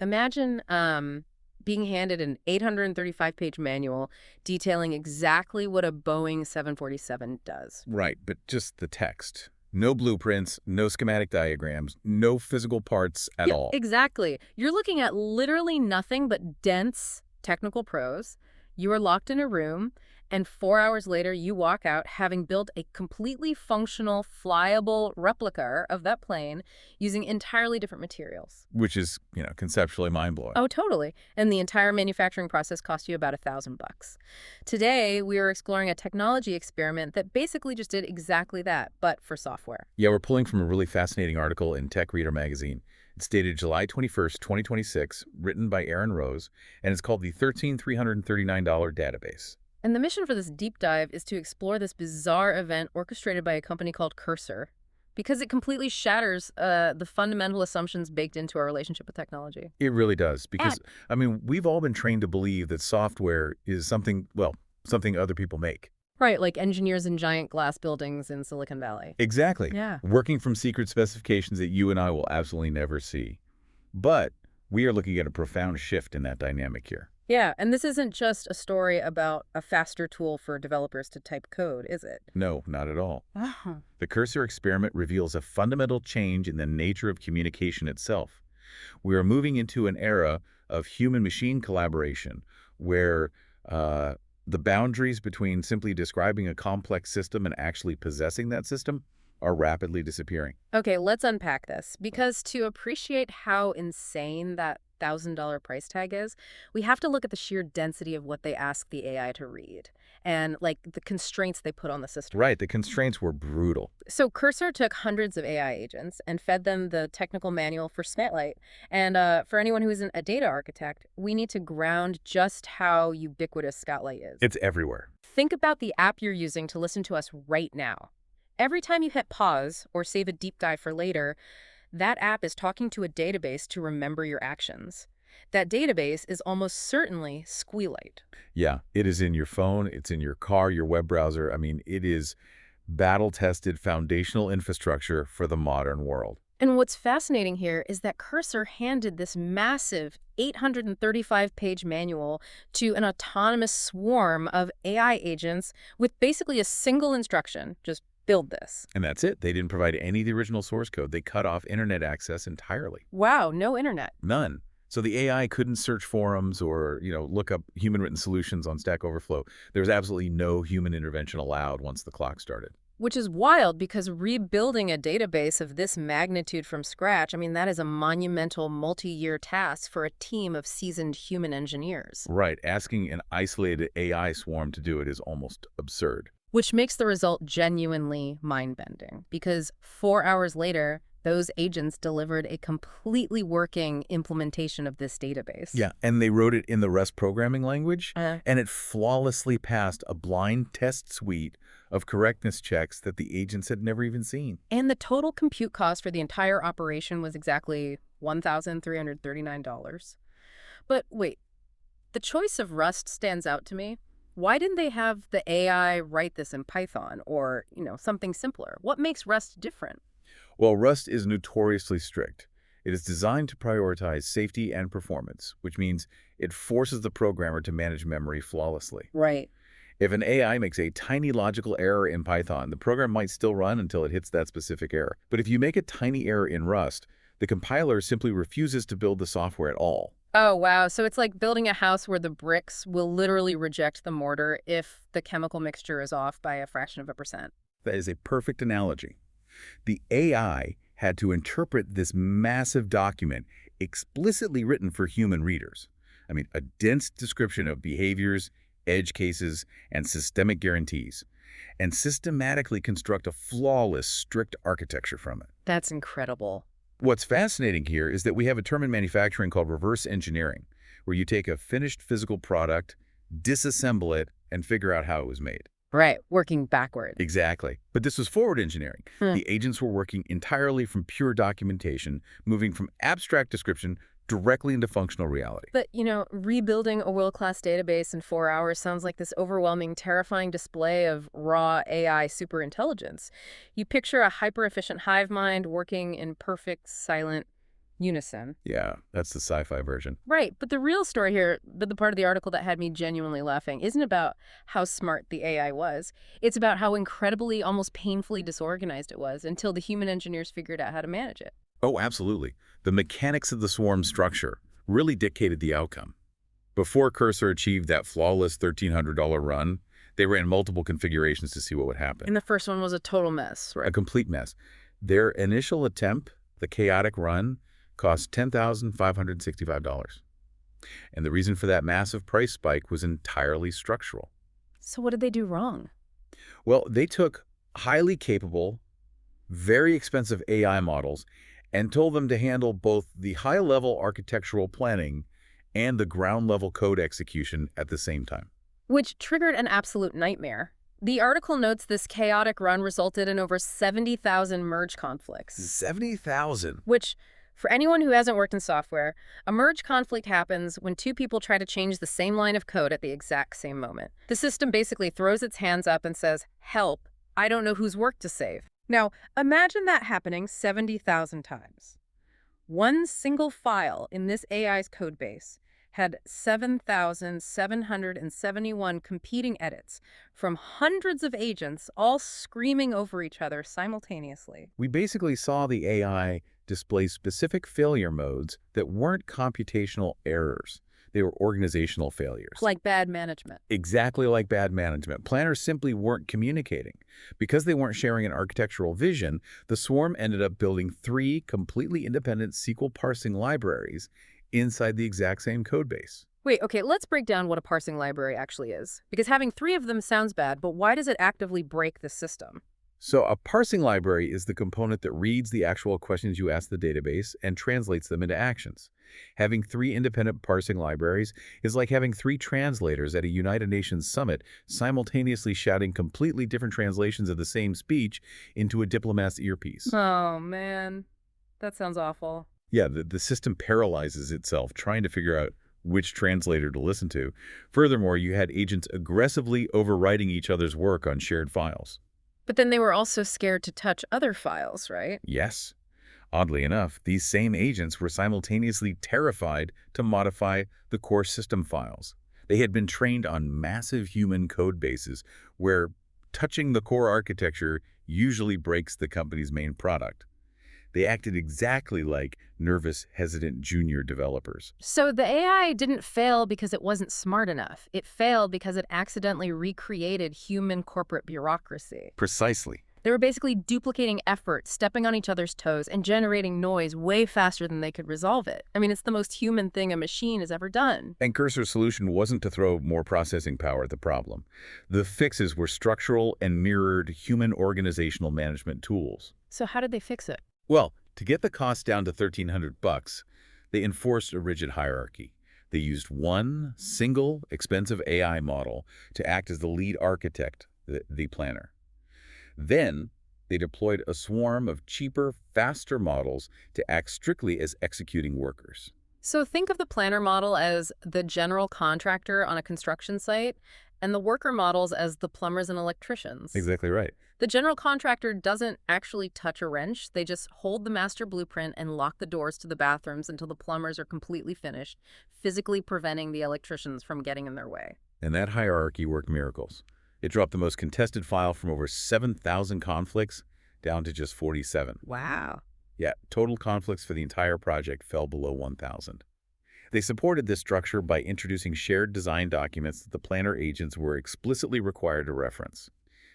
Imagine being handed an 835-page manual detailing exactly what a Boeing 747 does. Right, but just the text. No blueprints, no schematic diagrams, no physical parts at Yeah, all. exactly. You're looking at literally nothing but dense technical prose. You are locked in a room, and 4 hours later, you walk out having built a completely functional, flyable replica of that plane using entirely different materials. Which is, conceptually mind-blowing. Oh, totally. And the entire manufacturing process cost you about $1,000. Today, we are exploring a technology experiment that basically just did exactly that, but for software. Yeah, we're pulling from a really fascinating article in Tech Reader magazine. It's dated July 21st, 2026, written by Aaron Rose, and it's called the $13,339 database. And the mission for this deep dive is to explore this bizarre event orchestrated by a company called Cursor, because it completely shatters the fundamental assumptions baked into our relationship with technology. It really does, because, we've all been trained to believe that software is something, something other people make. Right, like engineers in giant glass buildings in Silicon Valley. Exactly. Yeah. Working from secret specifications that you and I will absolutely never see. But we are looking at a profound shift in that dynamic here. Yeah, and this isn't just a story about a faster tool for developers to type code, is it? No, not at all. Oh. The Cursor experiment reveals a fundamental change in the nature of communication itself. We are moving into an era of human-machine collaboration where the boundaries between simply describing a complex system and actually possessing that system are rapidly disappearing. Okay, let's unpack this, because to appreciate how insane that $1,000 price tag is, we have to look at the sheer density of what they ask the AI to read and, like, the constraints they put on the system. Right, the constraints were brutal. So Cursor took hundreds of AI agents and fed them the technical manual for SQLite. And for anyone who isn't a data architect, we need to ground just how ubiquitous SQLite is. It's everywhere. Think about the app you're using to listen to us right now. Every time you hit pause or save a deep dive for later, that app is talking to a database to remember your actions. That database is almost certainly SQLite. Yeah, it is in your phone, it's in your car, your web browser. It is battle-tested foundational infrastructure for the modern world. And what's fascinating here is that Cursor handed this massive 835-page manual to an autonomous swarm of AI agents with basically a single instruction: just build this. And that's it. They didn't provide any of the original source code. They cut off internet access entirely. Wow, no internet. None. So the AI couldn't search forums or, look up human-written solutions on Stack Overflow. There was absolutely no human intervention allowed once the clock started. Which is wild, because rebuilding a database of this magnitude from scratch, that is a monumental multi-year task for a team of seasoned human engineers. Right. Asking an isolated AI swarm to do it is almost absurd. Which makes the result genuinely mind-bending, because 4 hours later, those agents delivered a completely working implementation of this database. Yeah, and they wrote it in the Rust programming language, and it flawlessly passed a blind test suite of correctness checks that the agents had never even seen. And the total compute cost for the entire operation was exactly $1,339. But wait, the choice of Rust stands out to me. Why didn't they have the AI write this in Python or, something simpler? What makes Rust different? Well, Rust is notoriously strict. It is designed to prioritize safety and performance, which means it forces the programmer to manage memory flawlessly. Right. If an AI makes a tiny logical error in Python, the program might still run until it hits that specific error. But if you make a tiny error in Rust, the compiler simply refuses to build the software at all. Oh, wow. So it's like building a house where the bricks will literally reject the mortar if the chemical mixture is off by a fraction of a percent. That is a perfect analogy. The AI had to interpret this massive document explicitly written for human readers. A dense description of behaviors, edge cases, and systemic guarantees, and systematically construct a flawless, strict architecture from it. That's incredible. What's fascinating here is that we have a term in manufacturing called reverse engineering, where you take a finished physical product, disassemble it, and figure out how it was made. Right, working backward. Exactly. But this was forward engineering. The agents were working entirely from pure documentation, moving from abstract description directly into functional reality. But, rebuilding a world-class database in 4 hours sounds like this overwhelming, terrifying display of raw AI superintelligence. You picture a hyper-efficient hive mind working in perfect, silent Unison. Yeah, that's the sci-fi version. Right, but the real story here, the part of the article that had me genuinely laughing, isn't about how smart the AI was. It's about how incredibly, almost painfully disorganized it was until the human engineers figured out how to manage it. Oh, absolutely. The mechanics of the swarm structure really dictated the outcome. Before Cursor achieved that flawless $1,300 run, they ran multiple configurations to see what would happen. And the first one was a total mess, right? A complete mess. Their initial attempt, the chaotic run, cost $10,565. And the reason for that massive price spike was entirely structural. So what did they do wrong? Well, they took highly capable, very expensive AI models and told them to handle both the high-level architectural planning and the ground-level code execution at the same time. Which triggered an absolute nightmare. The article notes this chaotic run resulted in over 70,000 merge conflicts. 70,000? Which, for anyone who hasn't worked in software, a merge conflict happens when two people try to change the same line of code at the exact same moment. The system basically throws its hands up and says, "Help, I don't know whose work to save." Now, imagine that happening 70,000 times. One single file in this AI's code base had 7,771 competing edits from hundreds of agents all screaming over each other simultaneously. We basically saw the AI display specific failure modes that weren't computational errors. They were organizational failures. Like bad management. Exactly like bad management. Planners simply weren't communicating. Because they weren't sharing an architectural vision, the swarm ended up building 3 completely independent SQL parsing libraries inside the exact same code base. Wait, okay, let's break down what a parsing library actually is. Because having 3 of them sounds bad, but why does it actively break the system? So a parsing library is the component that reads the actual questions you ask the database and translates them into actions. Having 3 independent parsing libraries is like having 3 translators at a United Nations summit simultaneously shouting completely different translations of the same speech into a diplomat's earpiece. Oh, man. That sounds awful. Yeah, the system paralyzes itself trying to figure out which translator to listen to. Furthermore, you had agents aggressively overwriting each other's work on shared files. But then they were also scared to touch other files, right? Yes. Oddly enough, these same agents were simultaneously terrified to modify the core system files. They had been trained on massive human code bases where touching the core architecture usually breaks the company's main product. They acted exactly like nervous, hesitant junior developers. So the AI didn't fail because it wasn't smart enough. It failed because it accidentally recreated human corporate bureaucracy. Precisely. They were basically duplicating effort, stepping on each other's toes, and generating noise way faster than they could resolve it. I mean, it's the most human thing a machine has ever done. And Cursor's solution wasn't to throw more processing power at the problem. The fixes were structural and mirrored human organizational management tools. So how did they fix it? Well, to get the cost down to $1,300, they enforced a rigid hierarchy. They used one single expensive AI model to act as the lead architect, the planner. Then, they deployed a swarm of cheaper, faster models to act strictly as executing workers. So think of the planner model as the general contractor on a construction site, and the worker models as the plumbers and electricians. Exactly right. The general contractor doesn't actually touch a wrench. They just hold the master blueprint and lock the doors to the bathrooms until the plumbers are completely finished, physically preventing the electricians from getting in their way. And that hierarchy worked miracles. It dropped the most contested file from over 7,000 conflicts down to just 47. Wow. Yeah, total conflicts for the entire project fell below 1,000. They supported this structure by introducing shared design documents that the planner agents were explicitly required to reference.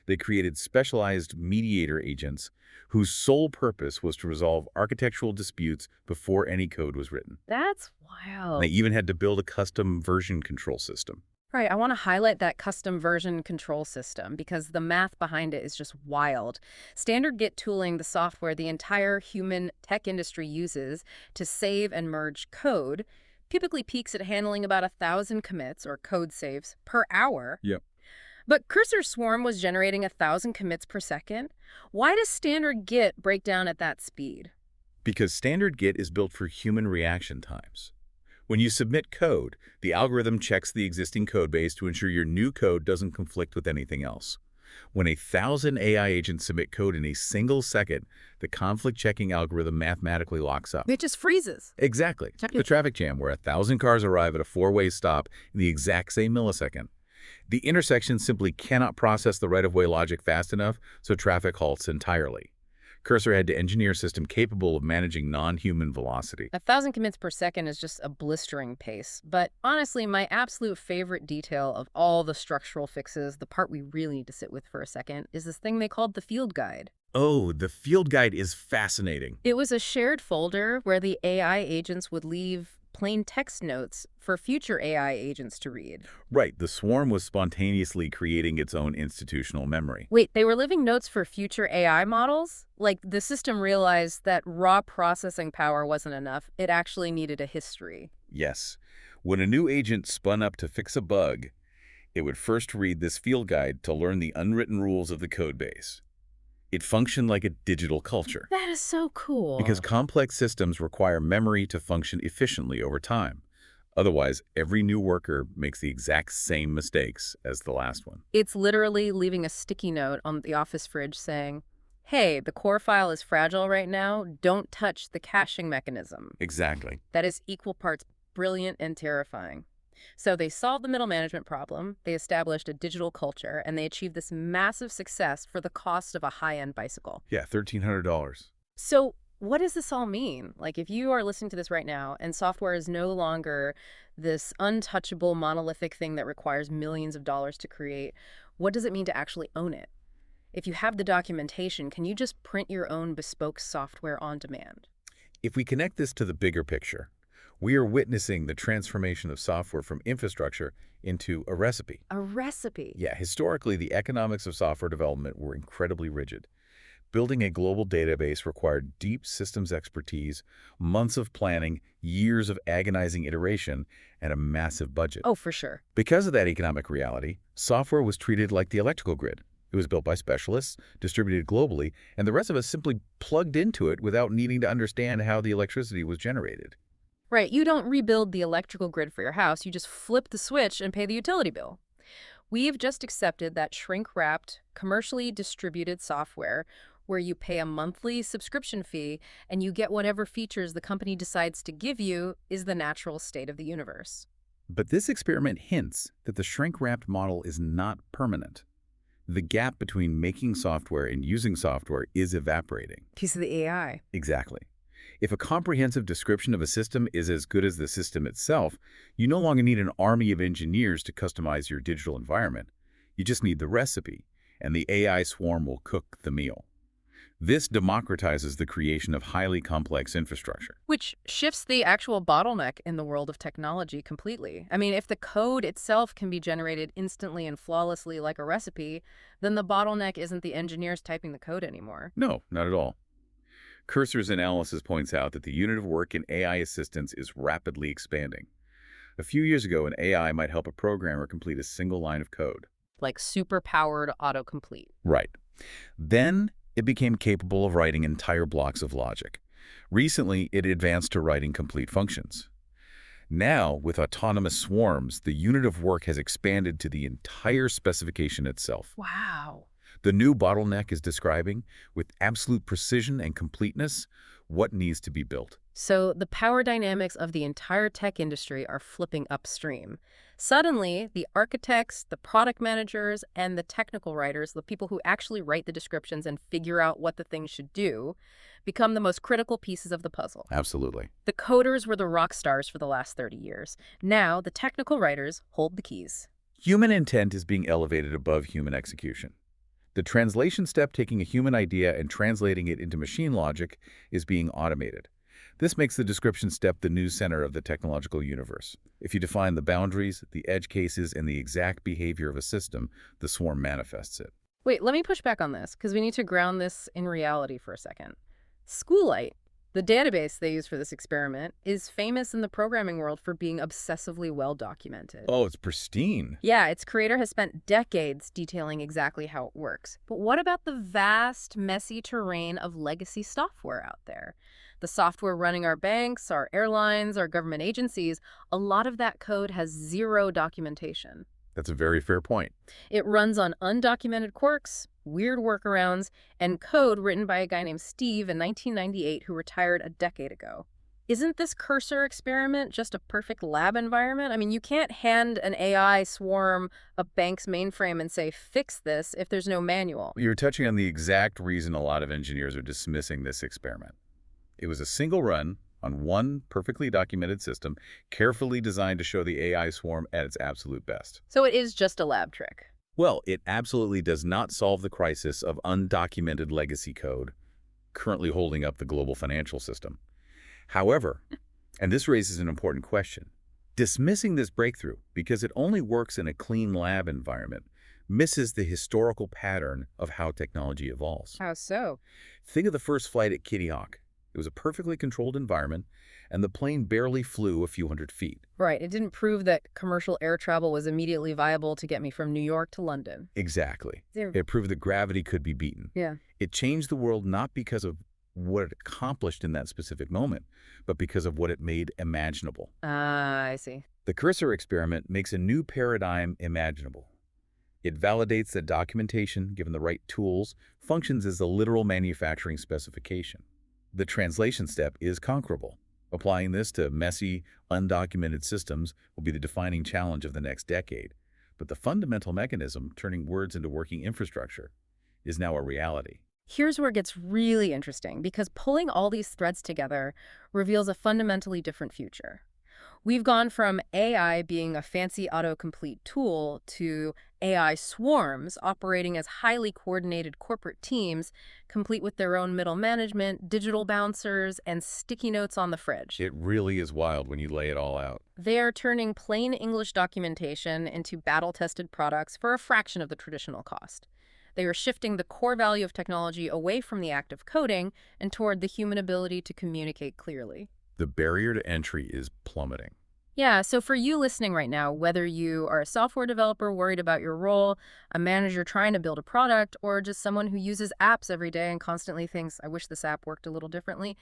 They created specialized mediator agents whose sole purpose was to resolve architectural disputes before any code was written. That's wild. They even had to build a custom version control system. Right, I want to highlight that custom version control system because the math behind it is just wild. Standard Git tooling, the software the entire human tech industry uses to save and merge code, typically peaks at handling about 1,000 commits or code saves per hour. Yep. But Cursor Swarm was generating 1,000 commits per second. Why does Standard Git break down at that speed? Because Standard Git is built for human reaction times. When you submit code, the algorithm checks the existing code base to ensure your new code doesn't conflict with anything else. When 1,000 AI agents submit code in a single second, the conflict-checking algorithm mathematically locks up. It just freezes. Exactly. The traffic jam, where 1,000 cars arrive at a four-way stop in the exact same millisecond. The intersection simply cannot process the right-of-way logic fast enough, so traffic halts entirely. Cursor had to engineer a system capable of managing non-human velocity. 1,000 commits per second is just a blistering pace. But honestly, my absolute favorite detail of all the structural fixes, the part we really need to sit with for a second, is this thing they called the field guide. Oh, the field guide is fascinating. It was a shared folder where the AI agents would leave plain text notes for future AI agents to read. Right, the swarm was spontaneously creating its own institutional memory. Wait, they were leaving notes for future AI models? Like, the system realized that raw processing power wasn't enough. It actually needed a history. Yes. When a new agent spun up to fix a bug, it would first read this field guide to learn the unwritten rules of the codebase. It functioned like a digital culture. That is so cool. Because complex systems require memory to function efficiently over time. Otherwise, every new worker makes the exact same mistakes as the last one. It's literally leaving a sticky note on the office fridge saying, hey, the core file is fragile right now. Don't touch the caching mechanism. Exactly. That is equal parts brilliant and terrifying. So they solved the middle management problem, they established a digital culture, and they achieved this massive success for the cost of a high-end bicycle. Yeah, $1,300. So what does this all mean? Like, if you are listening to this right now and software is no longer this untouchable monolithic thing that requires millions of dollars to create, what does it mean to actually own it? If you have the documentation, can you just print your own bespoke software on demand? If we connect this to the bigger picture, we are witnessing the transformation of software from infrastructure into a recipe. A recipe? Yeah, historically, the economics of software development were incredibly rigid. Building a global database required deep systems expertise, months of planning, years of agonizing iteration, and a massive budget. Oh, for sure. Because of that economic reality, software was treated like the electrical grid. It was built by specialists, distributed globally, and the rest of us simply plugged into it without needing to understand how the electricity was generated. Right, you don't rebuild the electrical grid for your house, you just flip the switch and pay the utility bill. We've just accepted that shrink-wrapped, commercially distributed software where you pay a monthly subscription fee and you get whatever features the company decides to give you is the natural state of the universe. But this experiment hints that the shrink-wrapped model is not permanent. The gap between making software and using software is evaporating. Piece of the AI. Exactly. If a comprehensive description of a system is as good as the system itself, you no longer need an army of engineers to customize your digital environment. You just need the recipe, and the AI swarm will cook the meal. This democratizes the creation of highly complex infrastructure. Which shifts the actual bottleneck in the world of technology completely. I mean, if the code itself can be generated instantly and flawlessly like a recipe, then the bottleneck isn't the engineers typing the code anymore. No, not at all. Cursor's analysis points out that the unit of work in AI assistance is rapidly expanding. A few years ago, an AI might help a programmer complete a single line of code. Like super-powered autocomplete. Right. Then it became capable of writing entire blocks of logic. Recently, it advanced to writing complete functions. Now, with autonomous swarms, the unit of work has expanded to the entire specification itself. Wow. The new bottleneck is describing, with absolute precision and completeness, what needs to be built. So the power dynamics of the entire tech industry are flipping upstream. Suddenly, the architects, the product managers, and the technical writers, the people who actually write the descriptions and figure out what the thing should do, become the most critical pieces of the puzzle. Absolutely. The coders were the rock stars for the last 30 years. Now, the technical writers hold the keys. Human intent is being elevated above human execution. The translation step, taking a human idea and translating it into machine logic, is being automated. This makes the description step the new center of the technological universe. If you define the boundaries, the edge cases, and the exact behavior of a system, the swarm manifests it. Wait, let me push back on this, because we need to ground this in reality for a second. SQLite, the database they use for this experiment, is famous in the programming world for being obsessively well documented. Oh, it's pristine. Yeah, its creator has spent decades detailing exactly how it works. But what about the vast, messy terrain of legacy software out there? The software running our banks, our airlines, our government agencies, a lot of that code has zero documentation. That's a very fair point. It runs on undocumented quirks, weird workarounds, and code written by a guy named Steve in 1998 who retired a decade ago. Isn't this cursor experiment just a perfect lab environment? I mean, you can't hand an AI swarm a bank's mainframe and say, fix this, if there's no manual. You're touching on the exact reason a lot of engineers are dismissing this experiment. It was a single run on one perfectly documented system, carefully designed to show the AI swarm at its absolute best. So it is just a lab trick. Well, it absolutely does not solve the crisis of undocumented legacy code currently holding up the global financial system. However, and this raises an important question, dismissing this breakthrough because it only works in a clean lab environment misses the historical pattern of how technology evolves. How so? Think of the first flight at Kitty Hawk. It was a perfectly controlled environment, and the plane barely flew a few hundred feet. Right. It didn't prove that commercial air travel was immediately viable to get me from New York to London. Exactly. There- It proved that gravity could be beaten. Yeah. It changed the world not because of what it accomplished in that specific moment, but because of what it made imaginable. Ah, I see. The cursor experiment makes a new paradigm imaginable. It validates that documentation, given the right tools, functions as the literal manufacturing specification. The translation step is conquerable. Applying this to messy, undocumented systems will be the defining challenge of the next decade. But the fundamental mechanism, turning words into working infrastructure, is now a reality. Here's where it gets really interesting, because pulling all these threads together reveals a fundamentally different future. We've gone from AI being a fancy autocomplete tool to AI swarms operating as highly coordinated corporate teams, complete with their own middle management, digital bouncers, and sticky notes on the fridge. It really is wild when you lay it all out. They are turning plain English documentation into battle-tested products for a fraction of the traditional cost. They are shifting the core value of technology away from the act of coding and toward the human ability to communicate clearly. The barrier to entry is plummeting. Yeah, so for you listening right now, whether you are a software developer worried about your role, a manager trying to build a product, or just someone who uses apps every day and constantly thinks, I wish this app worked a little differently,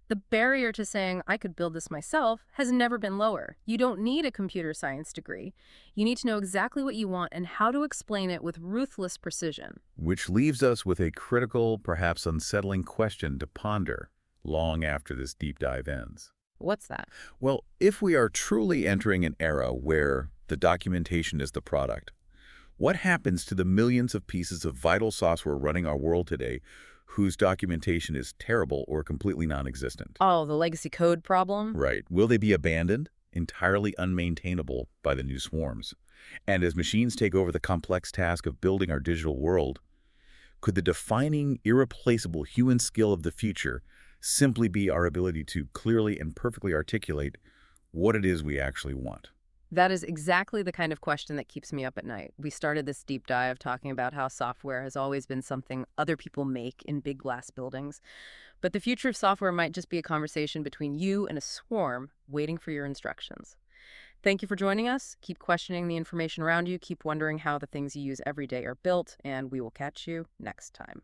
the barrier to saying, I could build this myself, has never been lower. You don't need a computer science degree. You need to know exactly what you want and how to explain it with ruthless precision. Which leaves us with a critical, perhaps unsettling question to ponder long after this deep dive ends. What's that? Well, if we are truly entering an era where the documentation is the product, what happens to the millions of pieces of vital software running our world today whose documentation is terrible or completely non-existent? Oh, the legacy code problem? Right. Will they be abandoned, entirely unmaintainable by the new swarms? And as machines take over the complex task of building our digital world, could the defining, irreplaceable human skill of the future simply be our ability to clearly and perfectly articulate what it is we actually want? That is exactly the kind of question that keeps me up at night. We started this deep dive talking about how software has always been something other people make in big glass buildings. But the future of software might just be a conversation between you and a swarm waiting for your instructions. Thank you for joining us. Keep questioning the information around you. Keep wondering how the things you use every day are built, and we will catch you next time.